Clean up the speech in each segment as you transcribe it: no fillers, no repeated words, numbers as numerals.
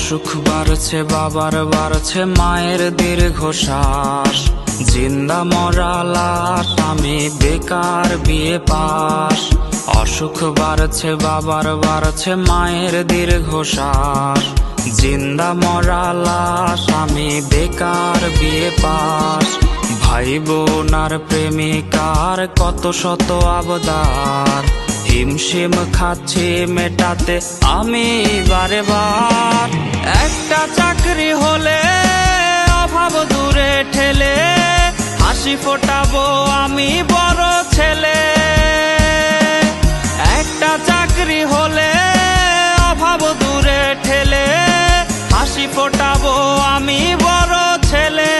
অসুখ বাড়ছে বাবার বাড়ছে মায়ের দীর্ঘশ্বাস, জিন্দা মরা লাশ আমি বেকার বিয়ে পাস। অসুখ বাড়ছে বাবার বাড়ছে মায়ের দীর্ঘশ্বাস, জিন্দা মরা লাশ আমি বেকার বিয়ে পাস। ভাই বোন আর প্রেমিকার কত শত আবদার, হিমশিম খাচ্ছি মেটাতে আমি বারে বার। একটা চাকরি হলে অভাব দূরে ঠেলে, হাসি ফোটাবো আমি বড় ছেলে। একটা চাকরি হলে অভাব দূরে ঠেলে, হাসি ফোটাবো আমি বড় ছেলে।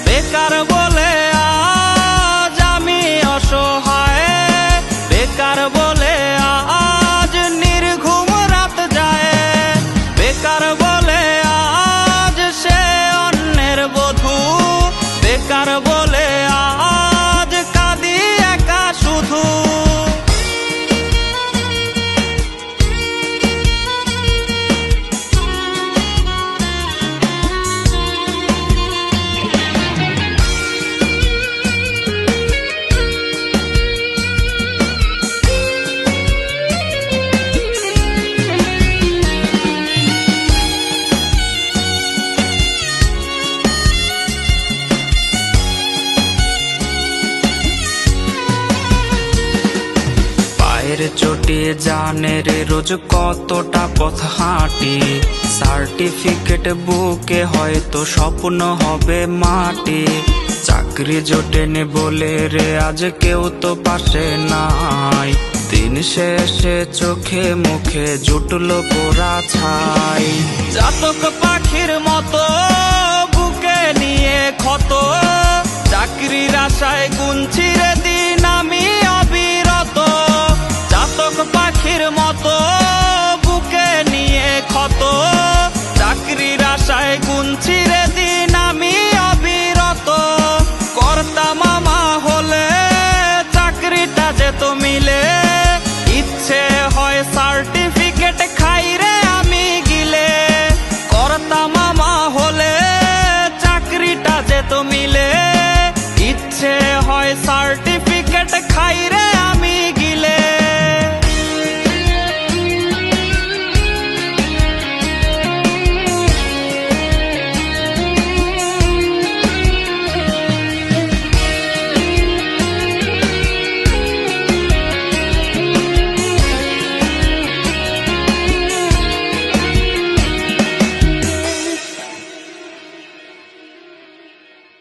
বেকার বলে আজ আমি অসহায়, বেকার বলে আজ নির্ঘুম রাত যায়, বেকার বলে আজ সে অন্যের বধূ, বেকার বলে আজ কাঁদি একা শুধু। চটি জানে রে রোজ কতটা পথ হাঁটি, সার্টিফিকেট বুকে হয়তো স্বপ্ন হবে মাটি। চাকরি জোটেনি বলে রে আজ কেউ তো পাশে নাই, দিন শেষে চোখে মুখে জুটলো পোড়া ছাই। জাতক পাখির মতো বুকে নিয়ে ক্ষত, চাকরির আশায় গুনছি রে দিন আমি অবিরত। জাতক পাখির মতো বুকে নিয়ে ক্ষত, চাকরির আশায় গুনছি রে দিন আমি অবিরত। কর্তা মামা হলে চাকরিটা যেত মিলে, ইচ্ছে হয় সার্টিফিকেট খাই রে আমি গিলে। কর্তা মামা হলে চাকরিটা যেত মিলে, ইচ্ছে হয় সার্টিফিকেট খাই রে